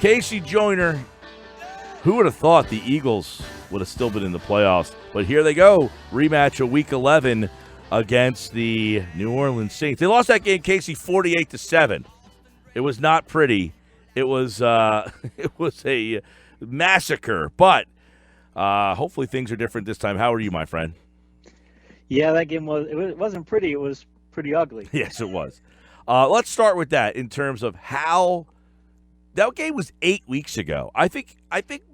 KC Joyner, who would have thought the Eagles would have still been in the playoffs? But here they go, rematch of Week 11 against the New Orleans Saints. They lost that game, Casey, 48-7. It was not pretty. It was it was a massacre. But hopefully things are different this time. How are you, my friend? Yeah, that game it wasn't pretty. It was pretty ugly. Yes, it was. Let's start with that in terms of how that game was 8 weeks ago. I think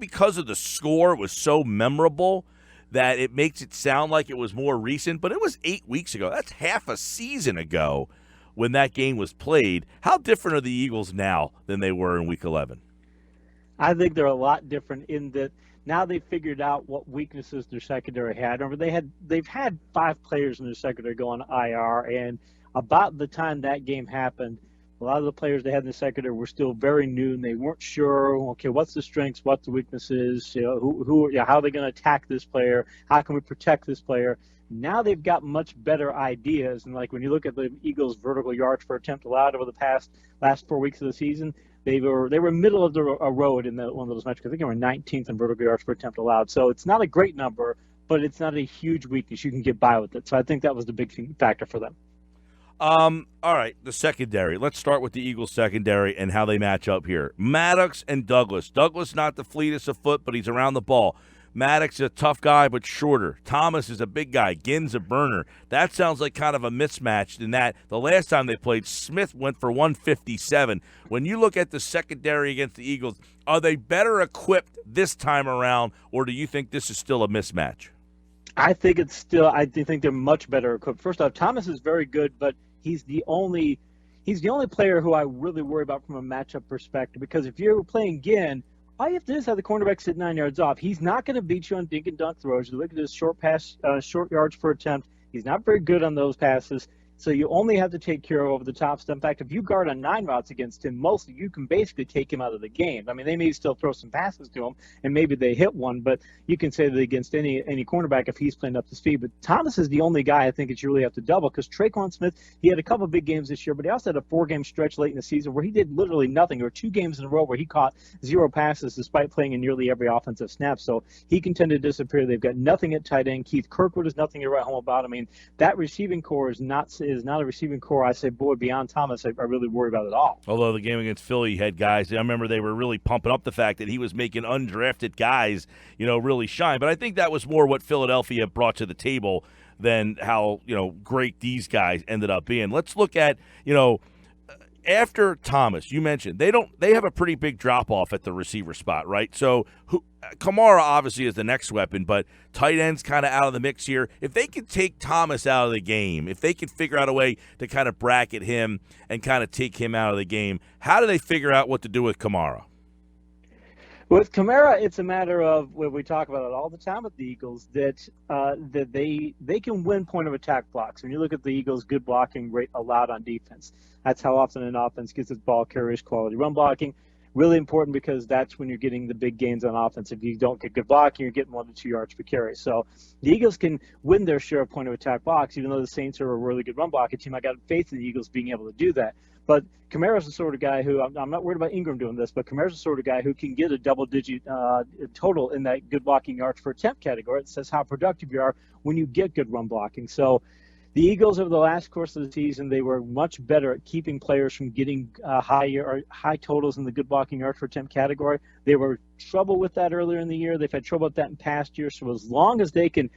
because of the score was so memorable that it makes it sound like it was more recent, but it was 8 weeks ago. That's half a season ago when that game was played. How different are the Eagles now than they were in Week 11? I think they're a lot different in that now they've figured out what weaknesses their secondary had. Remember, they've had 5 players in their secondary go on IR, and about the time that game happened, a lot of the players they had in the secondary were still very new, and they weren't sure, okay, what's the strengths, what's the weaknesses, how are they going to attack this player, how can we protect this player. Now they've got much better ideas, and like when you look at the Eagles' vertical yards per attempt allowed over the last 4 weeks of the season, they were middle of the road in one of those metrics. I think they were 19th in vertical yards per attempt allowed. So it's not a great number, but it's not a huge weakness. You can get by with it. So I think that was the big factor for them. All right, the secondary. Let's start with the Eagles secondary and how they match up here. Maddox and Douglas. Douglas not the fleetest of foot, but he's around the ball. Maddox is a tough guy, but shorter. Thomas is a big guy. Ginn's a burner. That sounds like kind of a mismatch in that the last time they played, Smith went for 157. When you look at the secondary against the Eagles, are they better equipped this time around, or do you think this is still a mismatch? I think they're much better equipped. First off, Thomas is very good, but he's the only player who I really worry about from a matchup perspective, because if you're playing Ginn, all you have to do is have the cornerback sit 9 yards off. He's not going to beat you on dink and dunk throws. You look at his short yards per attempt. He's not very good on those passes. So you only have to take care of over the top stuff. In fact, if you guard on 9 routes against him, mostly you can basically take him out of the game. I mean, they may still throw some passes to him, and maybe they hit one, but you can say that against any cornerback if he's playing up to speed. But Thomas is the only guy I think that you really have to double, because Traquan Smith, he had a couple of big games this year, but he also had a 4-game stretch late in the season where he did literally nothing, or 2 games in a row where he caught 0 passes despite playing in nearly every offensive snap. So he can tend to disappear. They've got nothing at tight end. Keith Kirkwood is nothing to write home about. I mean, that receiving core is not a receiving core I say, boy, beyond Thomas, I really worry about it all. Although the game against Philly had guys, I remember they were really pumping up the fact that he was making undrafted guys, really shine. But I think that was more what Philadelphia brought to the table than how, great these guys ended up being. Let's look at, after Thomas, you mentioned they have a pretty big drop off at the receiver spot, right? So Kamara obviously is the next weapon, but tight end's kind of out of the mix here. If they can take Thomas out of the game, if they can figure out a way to kind of bracket him and kind of take him out of the game, how do they figure out what to do with Kamara? With Kamara, it's a matter of, what we talk about it all the time with the Eagles, that they can win point of attack blocks. When you look at the Eagles' good blocking rate allowed on defense, that's how often an offense gets its ball carriers quality. Run blocking, really important, because that's when you're getting the big gains on offense. If you don't get good blocking, you're getting 1 to 2 yards per carry. So the Eagles can win their share of point of attack blocks, even though the Saints are a really good run blocking team. I got faith in the Eagles being able to do that. But Kamara's the sort of guy who, I'm not worried about Ingram doing this, but Kamara's the sort of guy who can get a double-digit total in that good blocking yards per attempt category. It says how productive you are when you get good run blocking. So the Eagles, over the last course of the season, they were much better at keeping players from getting high totals in the good blocking yards per attempt category. They were trouble with that earlier in the year. They've had trouble with that in past years. So as long as they can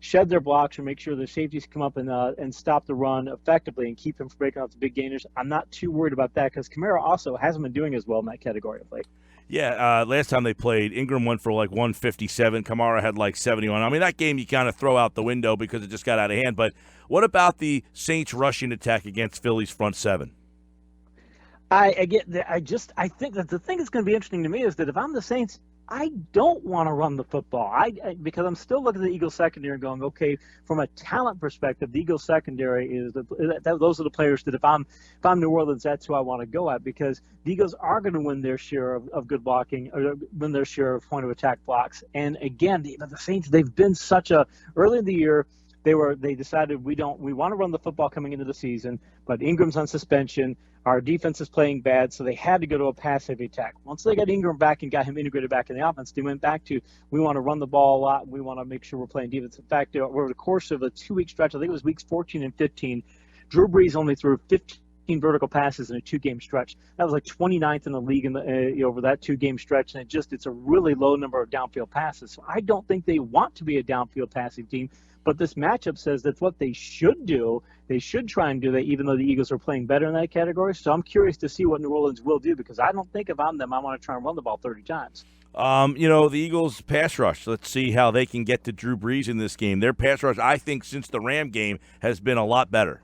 shed their blocks and make sure the safeties come up and stop the run effectively and keep them from breaking out the big gainers, I'm not too worried about that, because Kamara also hasn't been doing as well in that category of late. Yeah, last time they played, Ingram went for like 157. Kamara had like 71. I mean, that game you kind of throw out the window because it just got out of hand. But what about the Saints' rushing attack against Philly's front seven? I think that the thing that's going to be interesting to me is that if I'm the Saints, I don't want to run the football. Because I'm still looking at the Eagles secondary and going, okay, from a talent perspective, the Eagles secondary those are the players that if I'm New Orleans, that's who I want to go at, because the Eagles are going to win their share of good blocking, or win their share of point of attack blocks. And again, the Saints, they've been early in the year, they decided we want to run the football coming into the season, but Ingram's on suspension. Our defense is playing bad, so they had to go to a pass-heavy attack. Once they got Ingram back and got him integrated back in the offense, they went back to we want to run the ball a lot. We want to make sure we're playing defense. In fact, over the course of a 2-week stretch, I think it was weeks 14 and 15, Drew Brees only threw 15 vertical passes in a 2-game stretch. That was like 29th in the league over that 2-game stretch, and it's a really low number of downfield passes. So I don't think they want to be a downfield passing team. But this matchup says that's what they should do. They should try and do that, even though the Eagles are playing better in that category. So I'm curious to see what New Orleans will do, because I don't think if I'm them, I want to try and run the ball 30 times. The Eagles' pass rush, let's see how they can get to Drew Brees in this game. Their pass rush, I think, since the Ram game, has been a lot better.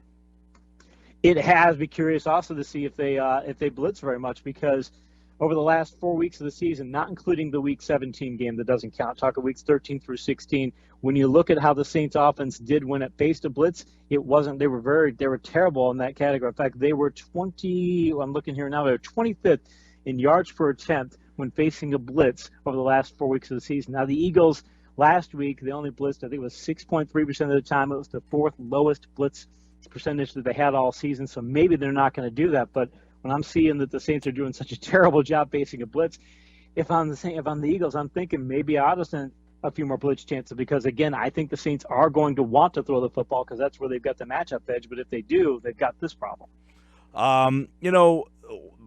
It has. Be curious also to see if they blitz very much, because over the last 4 weeks of the season, not including the Week 17 game that doesn't count, talking weeks 13 through 16, when you look at how the Saints offense did when it faced a blitz, they were terrible in that category. In fact, they were 25th in yards per attempt when facing a blitz over the last 4 weeks of the season. Now, the Eagles last week, they only blitzed, I think it was 6.3% of the time. It was the 4th lowest blitz percentage that they had all season, so maybe they're not going to do that. But when I'm seeing that the Saints are doing such a terrible job facing a blitz, if I'm the Eagles, I'm thinking maybe I ought to send a few more blitz chances, because, again, I think the Saints are going to want to throw the football because that's where they've got the matchup edge. But if they do, they've got this problem.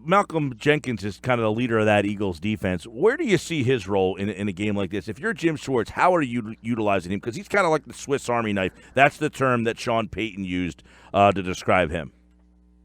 Malcolm Jenkins is kind of the leader of that Eagles defense. Where do you see his role in a game like this? If you're Jim Schwartz, how are you utilizing him? Because he's kind of like the Swiss Army knife. That's the term that Sean Payton used to describe him.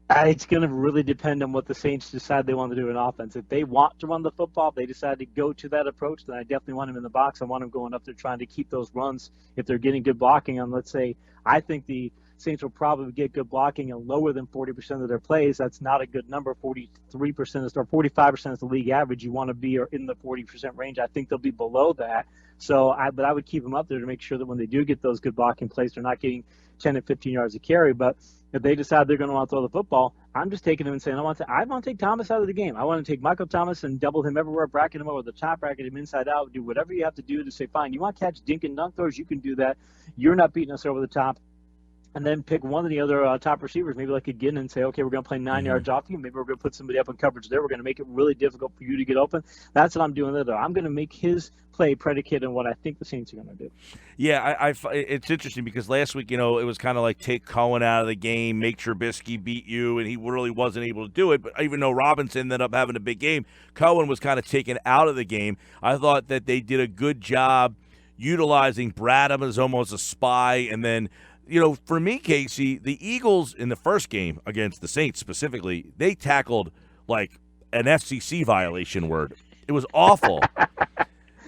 It's going to really depend on what the Saints decide they want to do in offense. If they want to run the football, if they decide to go to that approach, then I definitely want him in the box. I want him going up there trying to keep those runs. If they're getting good blocking on, let's say, I think the Saints will probably get good blocking and lower than 40% of their plays. That's not a good number. 43% or 45% is the league average. You want to be in the 40% range. I think they'll be below that. But I would keep them up there to make sure that when they do get those good blocking plays, they're not getting 10 and 15 yards a carry. But if they decide they're going to want to throw the football, I'm just taking them and saying, I want to take Thomas out of the game. I want to take Michael Thomas and double him everywhere, bracket him over the top, bracket him inside out, do whatever you have to do to say, fine, you want to catch dink and dunk throws, you can do that. You're not beating us over the top. And then pick one of the other top receivers, maybe like again, and say, okay, we're going to play 9 yards off you. Maybe we're going to put somebody up in coverage there. We're going to make it really difficult for you to get open. That's what I'm doing there, though. I'm going to make his play predicated on what I think the Saints are going to do. Yeah, it's interesting because last week, it was kind of like take Cohen out of the game, make Trubisky beat you, and he really wasn't able to do it. But even though Robinson ended up having a big game, Cohen was kind of taken out of the game. I thought that they did a good job utilizing Bradham as almost a spy, and then for me, Casey, the Eagles in the first game against the Saints specifically, they tackled like an FCC violation word. It was awful.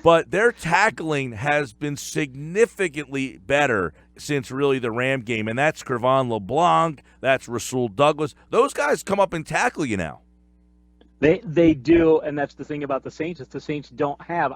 But their tackling has been significantly better since really the Ram game, and that's Cre'Von LeBlanc, that's Rasul Douglas. Those guys come up and tackle you now. They do, and that's the thing about the Saints is the Saints don't have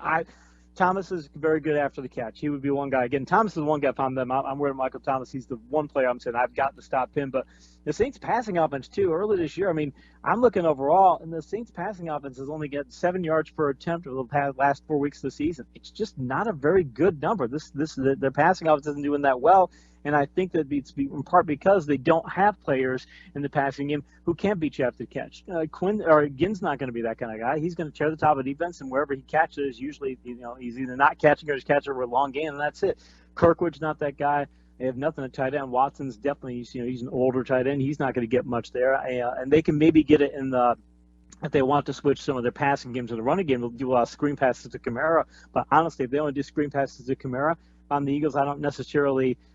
Thomas is very good after the catch. He would be one guy. Again, Thomas is the one guy on them. I'm worried Michael Thomas. He's the one player I'm saying I've got to stop him. But the Saints passing offense, too, early this year, I'm looking overall, and the Saints passing offense has only got 7 yards per attempt over the last 4 weeks of the season. It's just not a very good number. Their passing offense isn't doing that well. And I think that it's in part because they don't have players in the passing game who can beat you after the catch. Ginn's not going to be that kind of guy. He's going to tear the top of defense, and wherever he catches, usually he's either not catching or he's catching over a long gain, and that's it. Kirkwood's not that guy. They have nothing at tight end. Watson's definitely he's an older tight end. He's not going to get much there, and they can maybe get it in the. If they want to switch some of their passing games to the running game, they'll do a lot of screen passes to Kamara. But honestly, if they only do screen passes to Kamara on the Eagles,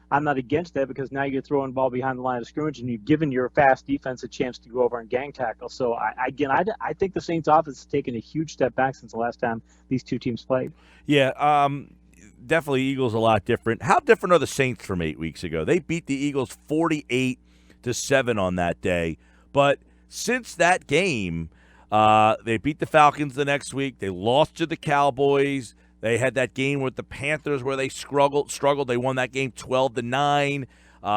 I'm not against that because now you're throwing the ball behind the line of scrimmage and you've given your fast defense a chance to go over and gang tackle. So, I think the Saints offense has taken a huge step back since the last time these two teams played. Yeah, definitely Eagles a lot different. How different are the Saints from 8 weeks ago? They beat the Eagles 48-7 on that day. But since that game, they beat the Falcons the next week. They lost to the Cowboys. They had that game with the Panthers where they struggled. They won that game 12-9.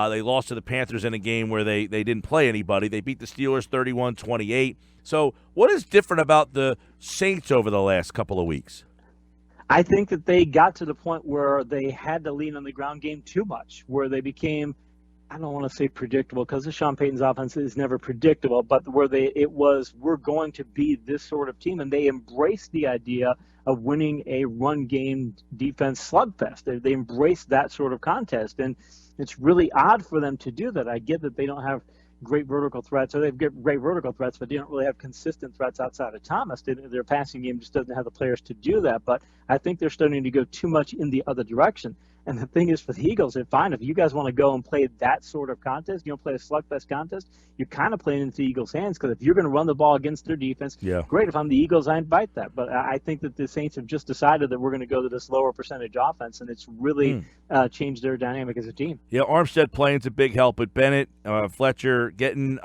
They lost to the Panthers in a game where they didn't play anybody. They beat the Steelers 31-28. So what is different about the Saints over the last couple of weeks? I think that they got to the point where they had to lean on the ground game too much, where they became, I don't want to say predictable because the Sean Payton's offense is never predictable, but where we're going to be this sort of team, and they embraced the idea of winning a run game defense slugfest. They embraced that sort of contest, and it's really odd for them to do that. I get that they don't have great vertical threats, or they've got great vertical threats, but they don't really have consistent threats outside of Thomas. Their passing game just doesn't have the players to do that, but I think they're starting to go too much in the other direction. And the thing is, for the Eagles, it's fine if you guys want to go and play that sort of contest, play a slugfest contest, you're kind of playing into the Eagles' hands, because if you're going to run the ball against their defense, great. If I'm the Eagles, I invite that. But I think that the Saints have just decided that we're going to go to this lower percentage offense, and it's really changed their dynamic as a team. Yeah, Armstead playing's a big help, but Bennett, Fletcher getting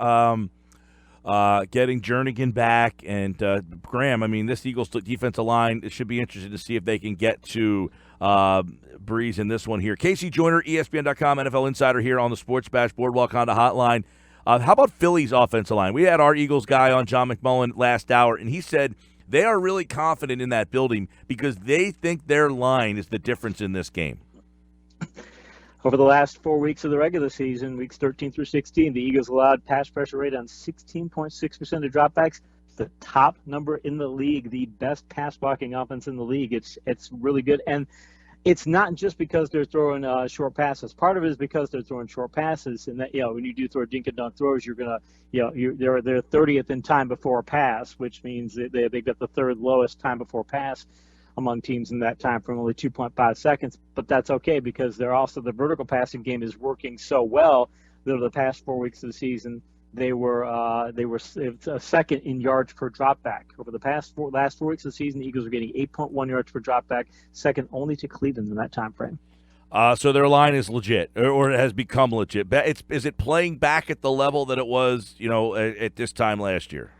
Jernigan back, and Graham. I mean, this Eagles defensive line, it should be interesting to see if they can get to Breeze in this one here. KC Joyner, ESPN.com, NFL Insider here on the Sports Bash Boardwalk Honda Hotline. How about Philly's offensive line? We had our Eagles guy on, John McMullen, last hour, and he said they are really confident in that building because they think their line is the difference in this game. Over the last 4 weeks of the regular season, weeks 13 through 16, the Eagles allowed pass pressure rate on 16.6% of dropbacks. It's the top number in the league, the best pass blocking offense in the league. It's really good. And it's not just because they're throwing short passes. Part of it is because they're throwing short passes, and that when you do throw dink and dunk throws, you're gonna they're 30th in time before a pass, which means they got the third lowest time before pass among teams in that time from only 2.5 seconds. But that's okay because they're also, the vertical passing game is working so well that over the past 4 weeks of the season, they were second in yards per dropback. Over the last 4 weeks of the season, the Eagles are getting 8.1 yards per dropback, second only to Cleveland in that time frame. So their line is legit, or it has become legit. Is it playing back at the level that it was, at this time last year?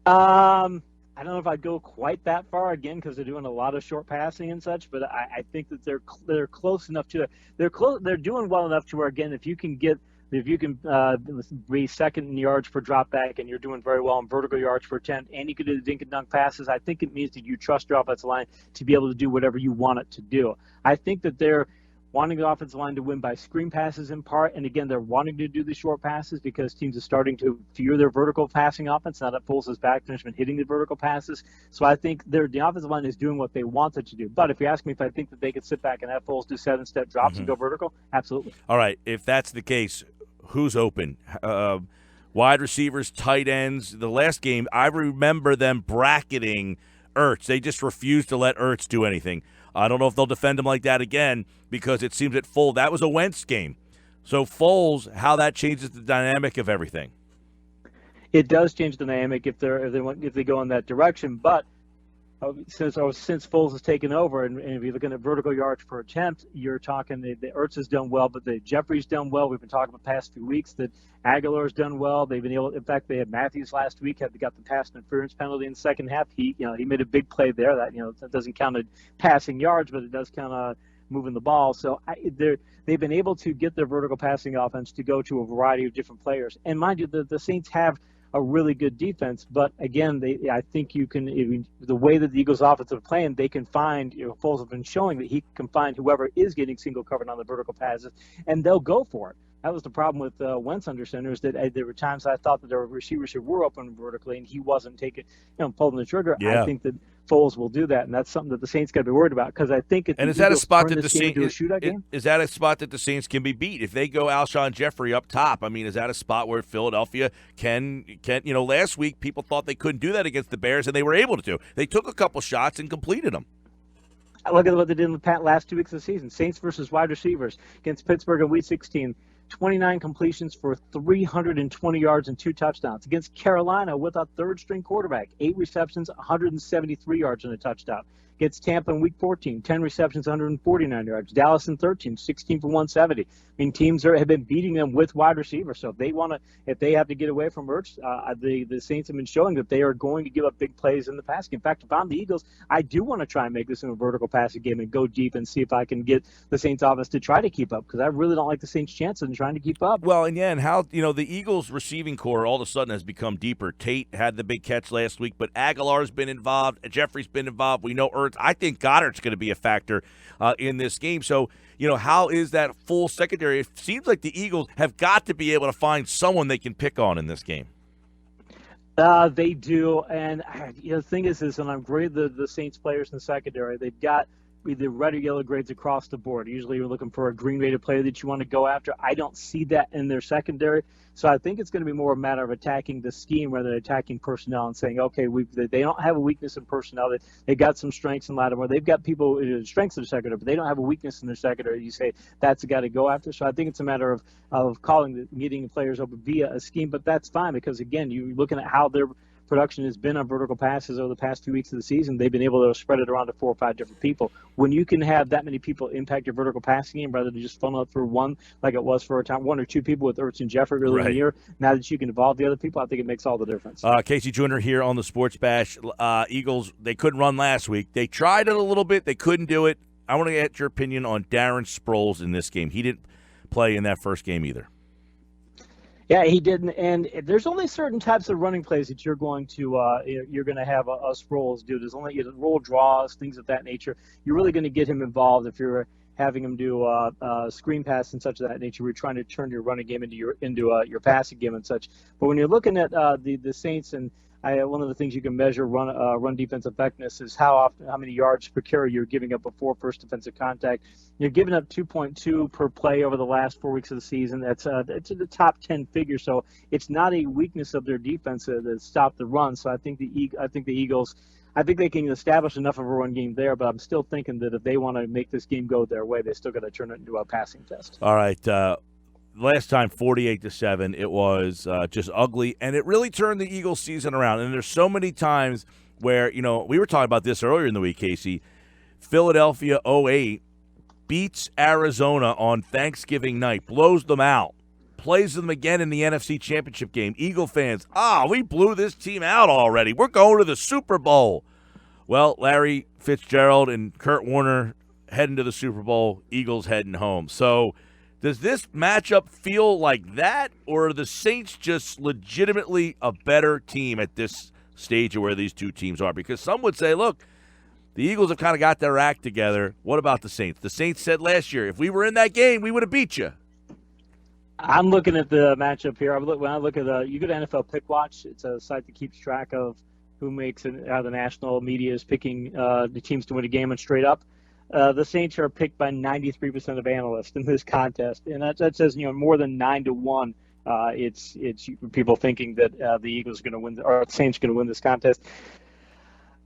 I don't know if I'd go quite that far again because they're doing a lot of short passing and such, but I think that they're close enough to it. They're doing well enough to where, again, if you can be second in yards per drop back and you're doing very well in vertical yards per attempt, and you can do the dink and dunk passes, I think it means that you trust your offensive line to be able to do whatever you want it to do. I think that they're wanting the offensive line to win by screen passes in part, and again, they're wanting to do the short passes because teams are starting to fear their vertical passing offense now that Foles is back, has been hitting the vertical passes. So I think the offensive line is doing what they want it to do. But if you ask me if I think that they could sit back and have Foles do 7-step drops and go vertical, absolutely. All right, if that's the case, who's open? Wide receivers, tight ends. The last game, I remember them bracketing Ertz. They just refused to let Ertz do anything. I don't know if they'll defend him like that again because it seems that was a Wentz game. So Foles, how that changes the dynamic of everything. It does change the dynamic if they go in that direction, but since Foles has taken over, and if you're looking at vertical yards per attempt, you're talking the Ertz has done well, but the Jeffrey's done well. We've been talking about the past few weeks that Aguilar's done well. They've been able. In fact, they had Matthews last week. Got the pass interference penalty in the second half. He made a big play there. That doesn't count as passing yards, but it does count on moving the ball. So they've been able to get their vertical passing offense to go to a variety of different players. And mind you, the Saints have a really good defense, but again, I think the way that the Eagles' offense are playing, they can find. Foles have been showing that he can find whoever is getting single covered on the vertical passes, and they'll go for it. That was the problem with Wentz under center, is that there were times I thought that there were receivers who were open vertically and he wasn't pulling the trigger. Yeah. I think that Foles will do that, and that's something that the Saints got to be worried about because I think is that a spot that the Saints can be beat if they go Alshon Jeffrey up top? I mean, is that a spot where Philadelphia can last week people thought they couldn't do that against the Bears, and they were able to. They took a couple shots and completed them. Look at what they did in the last 2 weeks of the season. Saints versus wide receivers against Pittsburgh in Week 16. 29 completions for 320 yards and 2 touchdowns. Against Carolina with a third-string quarterback, 8 receptions, 173 yards and a touchdown. Against Tampa in Week 14, 10 receptions, 149 yards. Dallas in 13, 16 for 170. I mean, teams have been beating them with wide receivers. So if they have to get away from Ertz, the Saints have been showing that they are going to give up big plays in the passing. In fact, if I'm the Eagles, I do want to try and make this in a vertical passing game and go deep and see if I can get the Saints offense to try to keep up, because I really don't like the Saints' chances in trying to keep up. Well, and how the Eagles' receiving core all of a sudden has become deeper. Tate had the big catch last week, but Aguilar's been involved. Jeffrey's been involved. We know Ertz Roberts. I think Goddard's going to be a factor in this game. So, how is that full secondary? It seems like the Eagles have got to be able to find someone they can pick on in this game. They do, and the thing is, when I'm grading the Saints players in the secondary, they've got either red or yellow grades across the board. Usually you're looking for a green-rated player that you want to go after. I don't see that in their secondary, so I think it's going to be more a matter of attacking the scheme rather than attacking personnel and saying, okay, they don't have a weakness in personnel. They got some strengths in Lattimore. They've got people strengths in their secondary, but they don't have a weakness in their secondary. You say that's the guy to go after. So I think it's a matter of getting players open via a scheme, but that's fine because, again, you're looking at how their production has been on vertical passes over the past 2 weeks of the season. They've been able to spread it around to 4 or 5 different people. When you can have that many people impact your vertical passing game rather than just funnel it through one, like it was for a time, 1 or 2 people with Ertz and Jeffrey earlier in the year, now that you can involve the other people, I think it makes all the difference. KC Joyner here on the Sports Bash. Eagles, they couldn't run last week. They tried it a little bit. They couldn't do it. I want to get your opinion on Darren Sproles in this game. He didn't play in that first game either. Yeah, he didn't, and there's only certain types of running plays that you're going to have a Sproles do. There's only roll draws, things of that nature. You're really going to get him involved if you're having him do screen pass and such of that nature. We're trying to turn your running game into your passing game and such. But when you're looking at the Saints, and one of the things you can measure run defense effectiveness is how many yards per carry you're giving up before first defensive contact. You're giving up 2.2 per play over the last 4 weeks of the season. It's in the top 10 figure, so it's not a weakness of their defense to stop the run. So I think the Eagles, I think they can establish enough of a run game there, but I'm still thinking that if they want to make this game go their way, they still got to turn it into a passing test. All right. Last time, 48-7, it was just ugly, and it really turned the Eagles' season around. And there's so many times where, we were talking about this earlier in the week, Casey. Philadelphia 08 beats Arizona on Thanksgiving night, blows them out, plays them again in the NFC Championship game. Eagle fans, we blew this team out already. We're going to the Super Bowl. Well, Larry Fitzgerald and Kurt Warner heading to the Super Bowl, Eagles heading home. So does this matchup feel like that, or are the Saints just legitimately a better team at this stage of where these two teams are? Because some would say, look, the Eagles have kind of got their act together. What about the Saints? The Saints said last year, if we were in that game, we would have beat you. I'm looking at the matchup here. When I look at you go to NFL Pick Watch. It's a site that keeps track of who makes it, how the national media is picking the teams to win a game and straight up. The Saints are picked by 93% of analysts in this contest, and that says more than 9-1. It's people thinking that the Eagles are going to win, or the Saints are going to win this contest.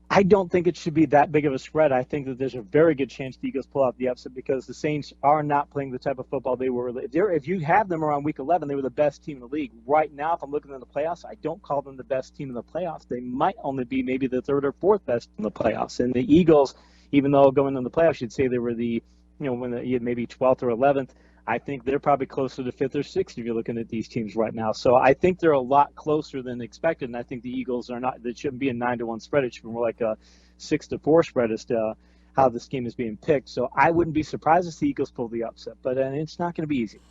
I don't think it should be that big of a spread. I think that there's a very good chance the Eagles pull out the upset because the Saints are not playing the type of football they were. If you have them around Week 11, they were the best team in the league. Right now, if I'm looking at the playoffs, I don't call them the best team in the playoffs. They might only be maybe the third or fourth best in the playoffs. And the Eagles, even though going in the playoffs, you'd say they were maybe 12th or 11th. I think they're probably closer to 5th or 6th if you're looking at these teams right now. So I think they're a lot closer than expected, and I think the Eagles are not. It shouldn't be a 9-1 spread. It should be more like a 6-4 spread as to how this game is being picked. So I wouldn't be surprised if the Eagles pull the upset, but it's not going to be easy.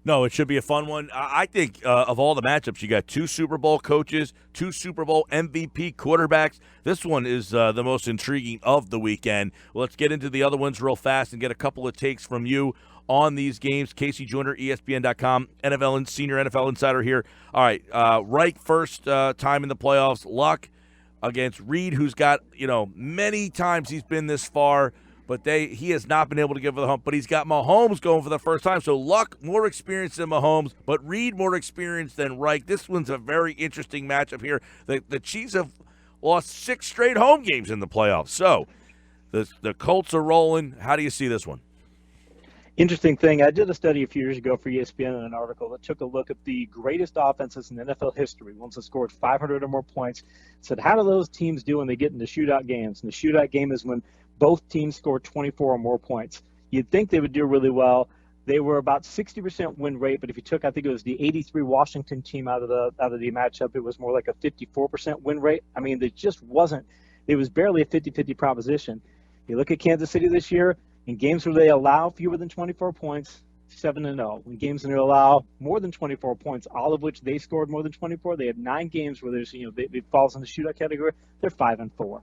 No, it should be a fun one. I think of all the matchups, you got 2 Super Bowl coaches, 2 Super Bowl MVP quarterbacks. This one is the most intriguing of the weekend. Well, let's get into the other ones real fast and get a couple of takes from you on these games. KC Joyner, ESPN.com, senior NFL insider here. All right, Reich first time in the playoffs. Luck against Reed, who's got, many times he's been this far, but he has not been able to give the hump. But he's got Mahomes going for the first time. So Luck more experienced than Mahomes, but Reed more experienced than Reich. This one's a very interesting matchup here. The Chiefs have lost 6 straight home games in the playoffs. So the Colts are rolling. How do you see this one? Interesting thing, I did a study a few years ago for ESPN in an article that took a look at the greatest offenses in NFL history, ones that scored 500 or more points, said how do those teams do when they get into shootout games? And the shootout game is when both teams score 24 or more points. You'd think they would do really well. They were about 60% win rate, but if you took, I think it was the 83 Washington team out of the matchup, it was more like a 54% win rate. I mean, it just wasn't. It was barely a 50-50 proposition. You look at Kansas City this year, in games where they allow fewer than 24 points, 7-0. In games where they allow more than 24 points, all of which they scored more than 24, they have 9 games where there's it falls in the shootout category. They're 5-4.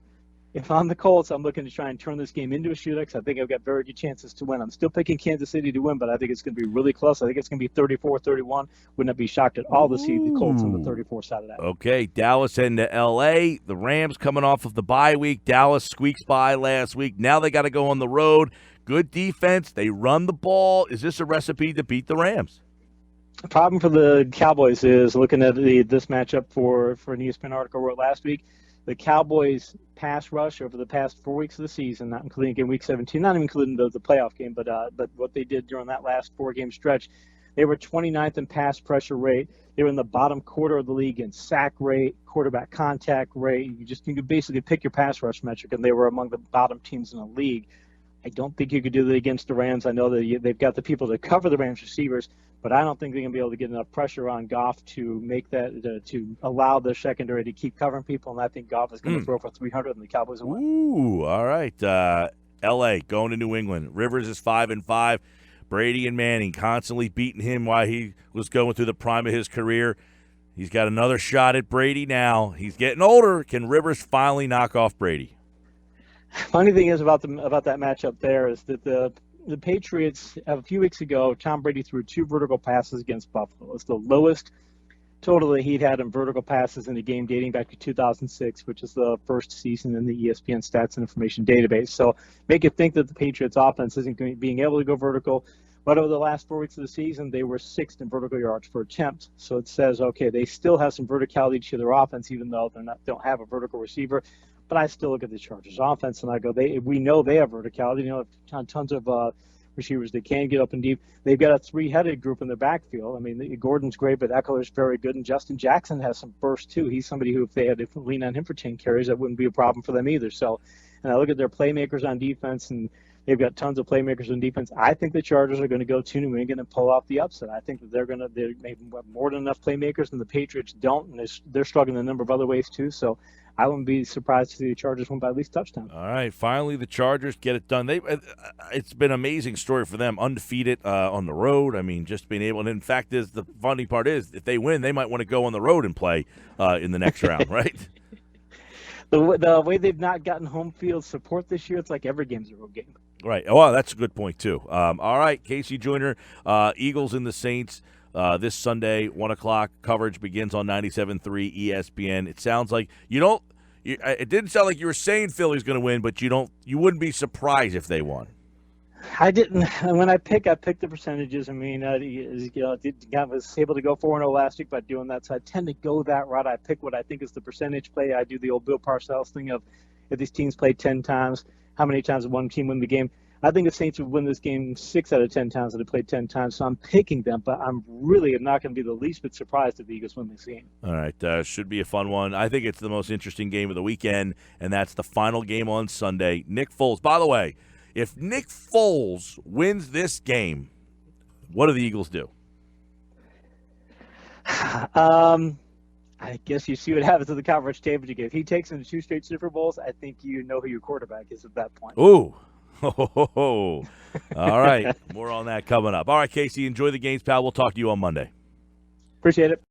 if I'm the Colts, I'm looking to try and turn this game into a shootout because I think I've got very good chances to win. I'm still picking Kansas City to win, but I think it's going to be really close. I think it's going to be 34-31. Wouldn't I be shocked at all to see the Colts on the 34 side of that? Okay, Dallas heading to L.A. The Rams coming off of the bye week. Dallas squeaks by last week. Now they got to go on the road. Good defense. They run the ball. Is this a recipe to beat the Rams? The problem for the Cowboys is looking at this matchup for an ESPN article I wrote last week. The Cowboys pass rush over the past 4 weeks of the season, not including game week 17, not even including the playoff game, but what they did during that last 4-game stretch, they were 29th in pass pressure rate. They were in the bottom quarter of the league in sack rate, quarterback contact rate. You could basically pick your pass rush metric, and they were among the bottom teams in the league. I don't think you could do that against the Rams. I know that they've got the people to cover the Rams receivers, but I don't think they're going to be able to get enough pressure on Goff to make that to allow the secondary to keep covering people. And I think Goff is going to throw for 300, and the Cowboys will win. Ooh, all right. L.A. going to New England. Rivers is 5-5. Brady and Manning constantly beating him while he was going through the prime of his career. He's got another shot at Brady now. He's getting older. Can Rivers finally knock off Brady? Funny thing is about that matchup there is that the Patriots, a few weeks ago, Tom Brady threw 2 vertical passes against Buffalo. It's the lowest total that he'd had in vertical passes in a game dating back to 2006, which is the first season in the ESPN Stats and Information database. So make you think that the Patriots offense isn't being able to go vertical. But over the last 4 weeks of the season, they were 6th in vertical yards per attempt. So it says, okay, they still have some verticality to their offense, even though they don't have a vertical receiver. But I still look at the Chargers offense and I go, we know they have verticality. You know, tons of receivers that can get up and deep. They've got a 3-headed group in their backfield. I mean, Gordon's great, but Eckler's very good, and Justin Jackson has some burst too. He's somebody who, if they had to lean on him for 10 carries, that wouldn't be a problem for them either. So, and I look at their playmakers on defense, and they've got tons of playmakers on defense. I think the Chargers are going to go to New England and pull off the upset. I think that they have more than enough playmakers, and the Patriots don't, and they're struggling in a number of other ways too. So I wouldn't be surprised to see the Chargers win by at least a touchdown. All right, finally the Chargers get it done. It's been an amazing story for them, undefeated on the road. I mean, just being able, and in fact, the funny part is, if they win, they might want to go on the road and play in the next round, right? The way they've not gotten home field support this year, it's like every game's a road game. Right. Well, that's a good point, too. All right, KC Joyner, Eagles and the Saints this Sunday, 1 o'clock. Coverage begins on 97.3 ESPN. It sounds like it didn't sound like you were saying Philly's going to win, but you wouldn't be surprised if they won. I didn't. When I pick the percentages. I mean, I was able to go 4-0 last week by doing that, so I tend to go that route. I pick what I think is the percentage play. I do the old Bill Parcells thing of, if these teams play 10 times, how many times would one team win the game? I think the Saints would win this game 6 out of 10 times if they played 10 times, so I'm picking them, but I'm not going to be the least bit surprised if the Eagles win this game. All right, should be a fun one. I think it's the most interesting game of the weekend, and that's the final game on Sunday. Nick Foles. By the way, if Nick Foles wins this game, what do the Eagles do? I guess you see what happens to the coverage table. If he takes them to 2 straight Super Bowls, I think you know who your quarterback is at that point. Ooh. All right. More on that coming up. All right, Casey, enjoy the games, pal. We'll talk to you on Monday. Appreciate it.